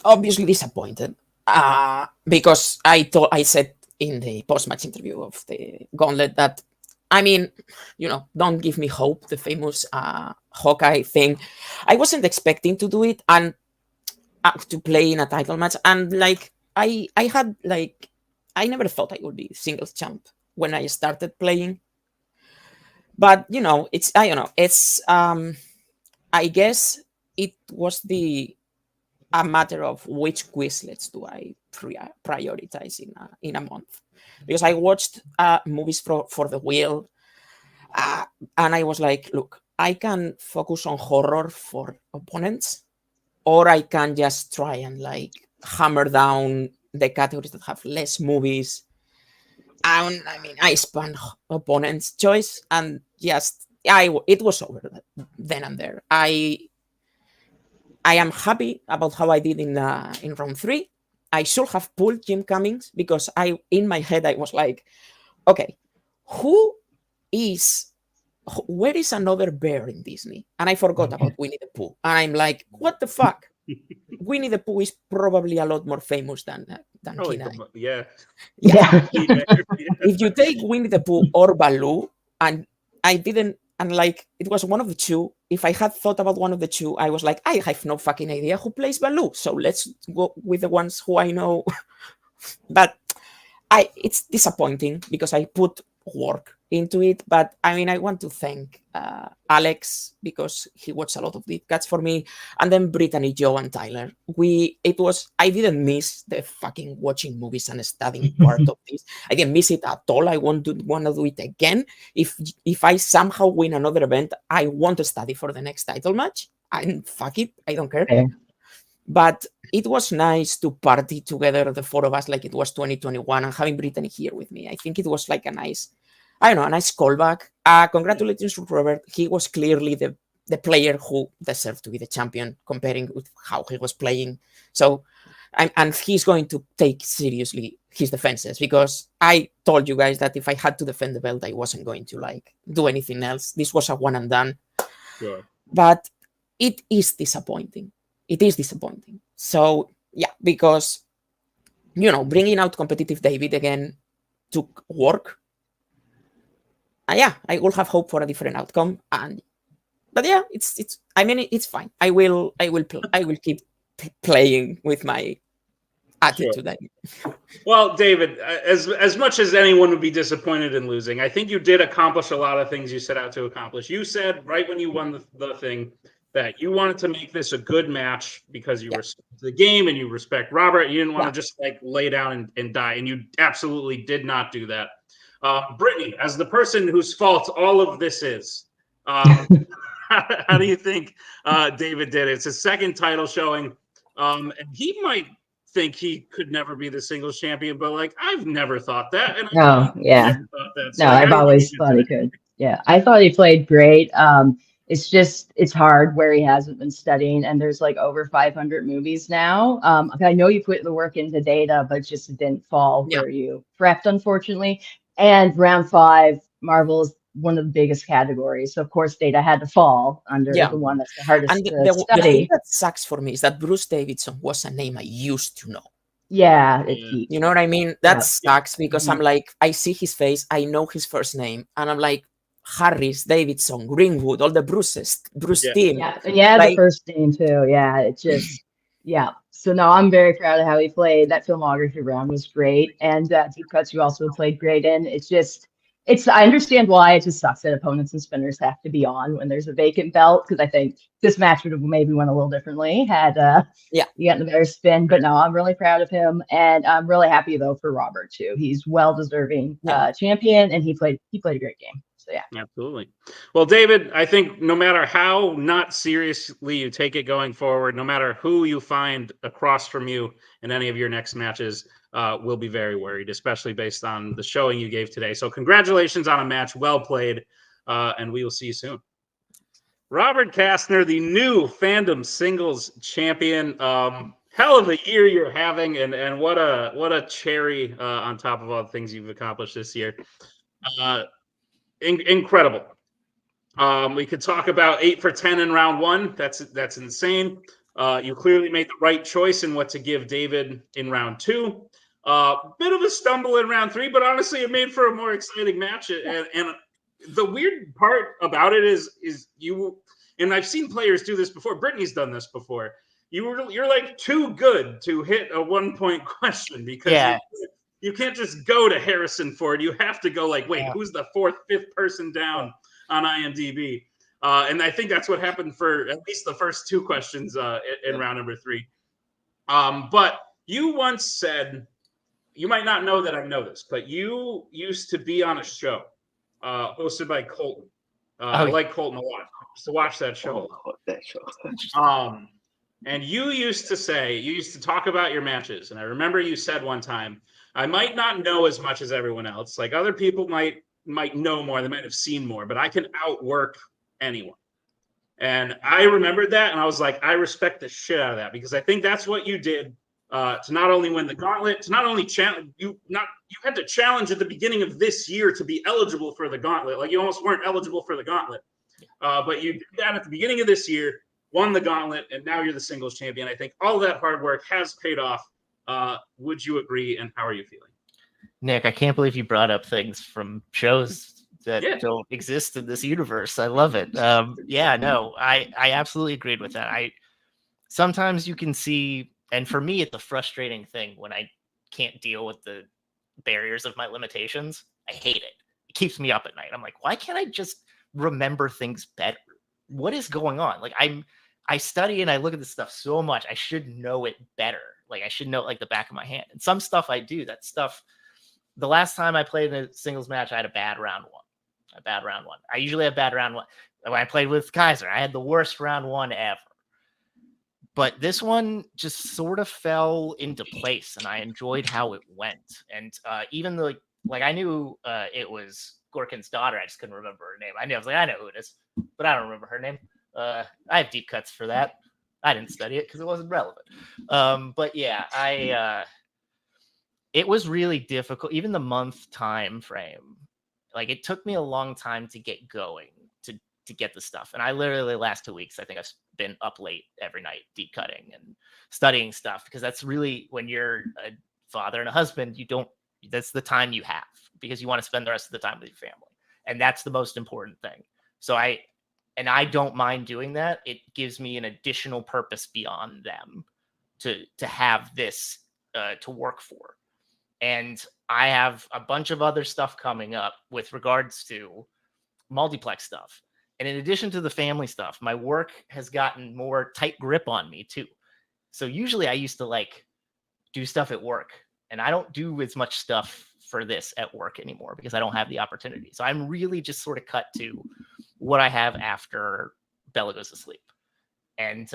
obviously disappointed. Because I said in the post-match interview of the Gauntlet that, I mean, don't give me hope, the famous Hawkeye thing. I wasn't expecting to do it and to play in a title match. And like, I never thought I would be singles champ when I started playing. But you know, it's I don't know. It's I guess it was a matter of which Quizlets do I prioritize in a month, because I watched movies for the wheel, and I was like, look, I can focus on horror for opponents, or I can just try and like hammer down the categories that have less movies. And I mean, I spun opponent's choice, and just it was over then and there. I am happy about how I did in round 3. I should have pulled Jim Cummings, because in my head I was like, okay, where is another bear in Disney? And I forgot about Winnie the Pooh. And I'm like, what the fuck? Winnie the Pooh is probably a lot more famous than Kenai. Yeah. If you take Winnie the Pooh or Baloo, and it was one of the two. If I had thought about one of the two, I was like, I have no fucking idea who plays Baloo. So let's go with the ones who I know. But it's disappointing because I put work into it. But I mean, I want to thank Alex, because he watched a lot of Deep Cuts for me, and then Brittany, Joe, and Tyler. I didn't miss the fucking watching movies and studying part of this. I didn't miss it at all. I want to do it again. If I somehow win another event, I want to study for the next title match. And fuck it, I don't care. Okay. But it was nice to party together, the four of us, like it was 2021, and having Brittany here with me. I think it was like a nice callback. Congratulations to Robert. He was clearly the player who deserved to be the champion, comparing with how he was playing. So, and he's going to take seriously his defenses, because I told you guys that if I had to defend the belt, I wasn't going to like do anything else. This was a one and done. Sure. But it is disappointing. It is disappointing. So yeah, because bringing out competitive David again took work. I will have hope for a different outcome. But yeah, it's. I mean, it's fine. I will keep playing with my attitude. Sure. Well, David, as much as anyone would be disappointed in losing, I think you did accomplish a lot of things you set out to accomplish. You said right when you won the thing that you wanted to make this a good match because you respect the game and you respect Robert. You didn't want to just like lay down and die, and you absolutely did not do that. Brittany, as the person whose fault all of this is, how do you think David did it? It's his second title showing, and he might think he could never be the singles champion, but like I've never thought that. And I've always thought he could. Yeah, I thought he played great. It's hard where he hasn't been studying, and there's like over 500 movies now. I know you put the work into data, but just it didn't fall where you prepped, unfortunately. And round 5, Marvel is one of the biggest categories, so of course data had to fall under the one that's the hardest and to the study. thing that sucks for me is that Bruce Davidson was a name I used to know. Yeah, you know what I mean? That sucks because I'm like, I see his face, I know his first name, and I'm like, Harris, Davidson, Greenwood, all the Bruce team. Yeah, the first name too. Yeah, it just So no, I'm very proud of how he played. That filmography round was great, and Deep Cuts you also played great in. I understand why it just sucks that opponents and spinners have to be on when there's a vacant belt, because I think this match would have maybe went a little differently had you gotten a better spin. But no, I'm really proud of him, and I'm really happy though for Robert too. He's well deserving champion, and he played a great game. So yeah, absolutely. Well, David, I think no matter how not seriously you take it going forward, no matter who you find across from you in any of your next matches, we'll be very worried, especially based on the showing you gave today. So congratulations on a match well played, and we will see you soon. Robert Castner, the new Fandom singles champion. Hell of a year you're having, and what a cherry on top of all the things you've accomplished this year. Incredible. We could talk about 8 for 10 in round 1. That's insane. You clearly made the right choice in what to give David in round 2. Bit of a stumble in round 3, but honestly, it made for a more exciting match. And the weird part about it is you, and I've seen players do this before. Brittany's done this before. You're like too good to hit a 1-point question because you can't just go to Harrison Ford. You have to go like, wait, who's the 4th, 5th person down on IMDb. And I think that's what happened for at least the first two questions in round number 3. But you once said, you might not know that I know this, but you used to be on a show hosted by Colton. I like Colton a lot. I used to watch that show. That show. And you used to talk about your matches. And I remember you said one time, I might not know as much as everyone else. Like other people might know more, they might have seen more, but I can outwork anyone. And I remembered that, and I was like, I respect the shit out of that, because I think that's what you did to not only win the gauntlet, to not only challenge you had to challenge at the beginning of this year to be eligible for the gauntlet. Like you almost weren't eligible for the gauntlet, but you did that at the beginning of this year, won the gauntlet, and now you're the singles champion. I think all of that hard work has paid off. Would you agree? And how are you feeling? Nick, I can't believe you brought up things from shows that don't exist in this universe. I love it. I absolutely agreed with that. Sometimes you can see, and for me, it's a frustrating thing when I can't deal with the barriers of my limitations. I hate it. It keeps me up at night. I'm like, why can't I just remember things better? What is going on? Like I study and I look at this stuff so much. I should know it better. Like I should know it like the back of my hand. And some stuff I do, that stuff. The last time I played in a singles match, I had a bad round one. I usually have bad round one. When I played with Kaiser, I had the worst round one ever. But this one just sort of fell into place, and I enjoyed how it went. And even though, like I knew it was Gorkin's daughter, I just couldn't remember her name. I was like, I know who it is, but I don't remember her name. I have deep cuts for that. I didn't study it because it wasn't relevant. But yeah, it was really difficult. Even the month time frame, like it took me a long time to get going, to get the stuff. And I literally the last 2 weeks, I think I've been up late every night, deep cutting and studying stuff, because that's really, when you're a father and a husband, that's the time you have, because you want to spend the rest of the time with your family. And that's the most important thing. So I don't mind doing that. It gives me an additional purpose beyond them to have this to work for. And I have a bunch of other stuff coming up with regards to multiplex stuff. And in addition to the family stuff, my work has gotten more tight grip on me too. So usually I used to like do stuff at work, and I don't do as much stuff for this at work anymore because I don't have the opportunity. So I'm really just sort of cut to what I have after Bella goes to sleep. And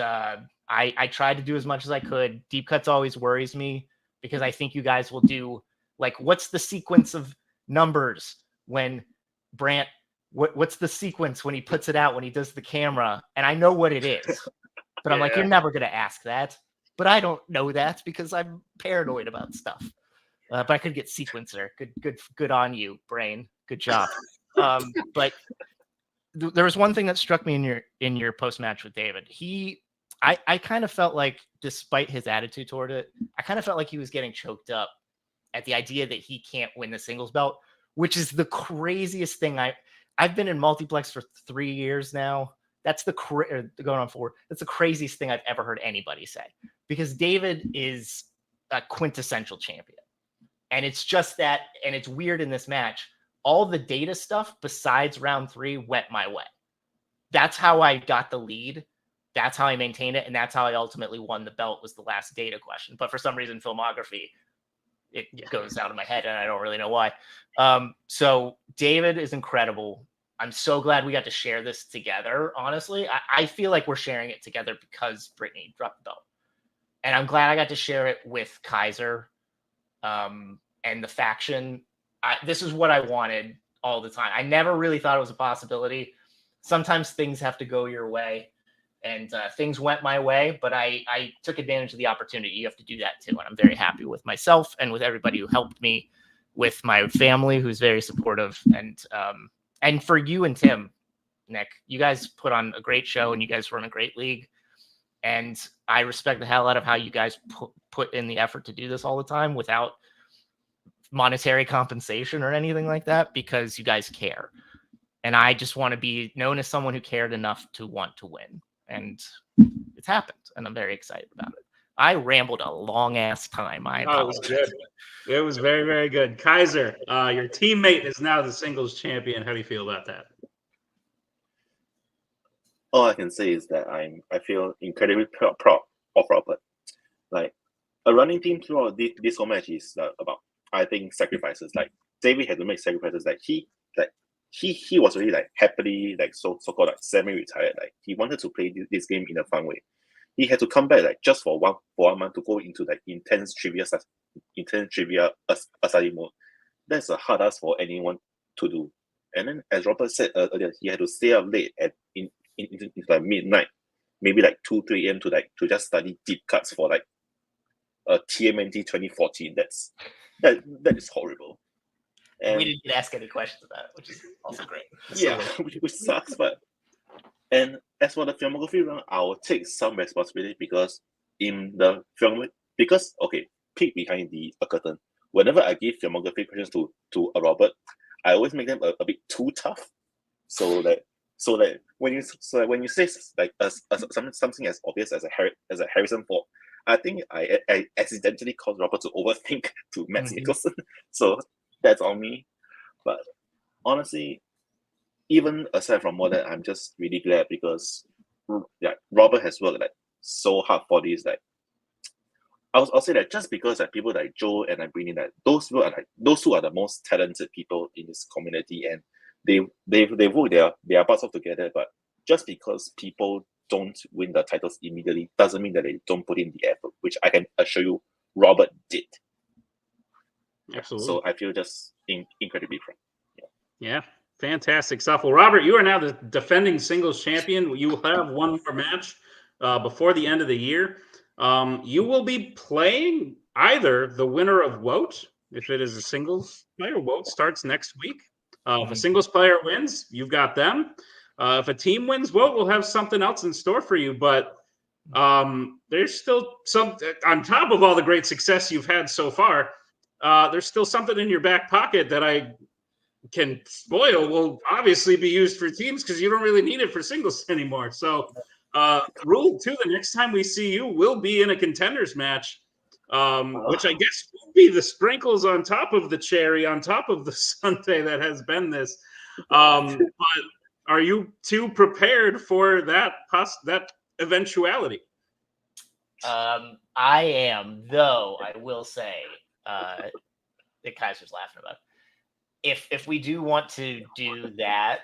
I tried to do as much as I could. Deep cuts always worries me, because I think you guys will do, like, what's the sequence of numbers when Brant, what's the sequence when he puts it out, when he does the camera? And I know what it is, but I'm like, you're never going to ask that. But I don't know that because I'm paranoid about stuff. But I could get sequencer. Good on you, brain. Good job. But there was one thing that struck me in your post match with David. I kind of felt like, despite his attitude toward it, I kind of felt like he was getting choked up at the idea that he can't win the singles belt, which is the craziest thing. I've been in multiplex for 3 years now. That's going on 4. That's the craziest thing I've ever heard anybody say, because David is a quintessential champion. And it's just that, and it's weird in this match, all the data stuff besides round 3 went my way. That's how I got the lead. That's how I maintained it. And that's how I ultimately won the belt, was the last data question. But for some reason, filmography, it goes out of my head and I don't really know why. So David is incredible. I'm so glad we got to share this together. Honestly, I feel like we're sharing it together because Brittany dropped the belt. And I'm glad I got to share it with Kaiser and the faction. This is what I wanted all the time. I never really thought it was a possibility. Sometimes things have to go your way, and things went my way, but I took advantage of the opportunity. You have to do that too. And I'm very happy with myself and with everybody who helped me, with my family, who's very supportive. And for you and Tim, Nick, you guys put on a great show and you guys run a great league. And I respect the hell out of how you guys put in the effort to do this all the time without monetary compensation or anything like that, because you guys care. And I just want to be known as someone who cared enough to want to win. And it's happened. And I'm very excited about it. I rambled a long ass time. It was good. It was very, very good. Kaiser, your teammate is now the singles champion. How do you feel about that? all I can say is that I feel incredibly proud of Robert. Like a running team throughout this whole match is about, I think, sacrifices. Like David had to make sacrifices. He was really like happily like so called like semi-retired. Like he wanted to play this game in a fun way. He had to come back like just for one month to go into like intense trivia study mode. That's a hard ask for anyone to do. And then, as Robert said earlier, he had to stay up late into like midnight, maybe like 2-3 a.m. to just study deep cuts for like TMNT 2014. That is horrible. And we didn't ask any questions about it, which is also great. Yeah, which sucks. And as for the filmography run, I will take some responsibility because peek behind the curtain. Whenever I give filmography questions to a Robert, I always make them a bit too tough. So that when you say like something as obvious as a Harrison Ford, I think I accidentally caused Robert to overthink to Matt Nicholson. So that's on me. But honestly, even aside from all that, I'm just really glad because Robert has worked like so hard for this. Like I'll say that just because like people like Joe and like Britney, like those who are the most talented people in this community, and they work their butts off together. But just because people don't win the titles immediately doesn't mean that they don't put in the effort, which I can assure you Robert did. Absolutely. So I feel just incredibly proud. Yeah, fantastic stuff. Well, Robert, you are now the defending singles champion. You will have one more match before the end of the year. You will be playing either the winner of WOT, if it is a singles player. WOT starts next week. If a singles player wins, you've got them. If a team wins WOT, we'll have something else in store for you. But there's still some, on top of all the great success you've had so far, there's still something in your back pocket that I can spoil will obviously be used for teams because you don't really need it for singles anymore. So Rule 2, the next time we see you will be in a contenders match, which I guess will be the sprinkles on top of the cherry, on top of the sundae that has been this. But are you two prepared for that eventuality? I am, though I will say that Kaiser's laughing about it. If we do want to do that,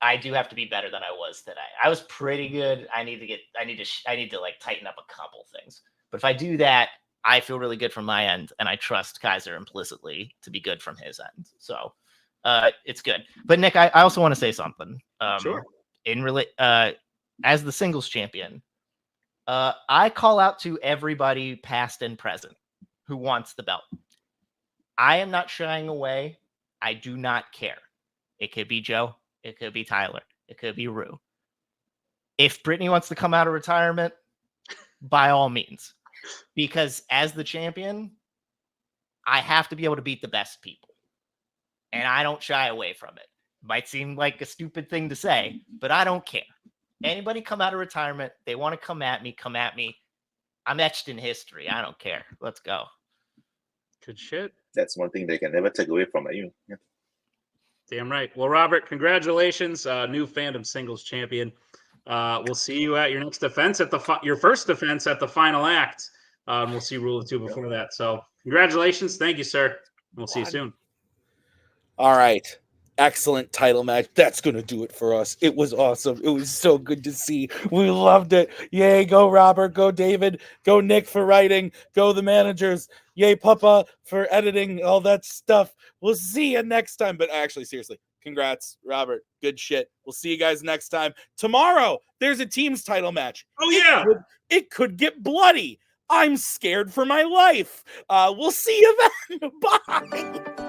I do have to be better than I was today. I was pretty good. I need to like tighten up a couple things. But if I do that, I feel really good from my end, and I trust Kaiser implicitly to be good from his end. So it's good. But Nick, I also want to say something. Sure. As the singles champion, I call out to everybody past and present who wants the belt. I am not shying away. I do not care. It could be Joe. It could be Tyler. It could be Rue. If Brittany wants to come out of retirement, by all means. Because as the champion, I have to be able to beat the best people. And I don't shy away from it. Might seem like a stupid thing to say, but I don't care. Anybody come out of retirement, they want to come at me, come at me. I'm etched in history. I don't care. Let's go. Good shit. That's one thing they can never take away from you. Yeah. Damn right. Well, Robert, congratulations, new Fandom singles champion. We'll see you at your next defense at your first defense at the final act. We'll see Rule 2 before that. So, congratulations. Thank you, sir. We'll see you soon. All right. Excellent title match. That's going to do it for us. It was awesome. It was so good to see. We loved it. Yay, go Robert. Go David. Go Nick for writing. Go the managers. Yay, Papa for editing. All that stuff. We'll see you next time. But actually, seriously, congrats, Robert. Good shit. We'll see you guys next time. Tomorrow, there's a team's title match. Oh, yeah. It could get bloody. I'm scared for my life. We'll see you then. Bye.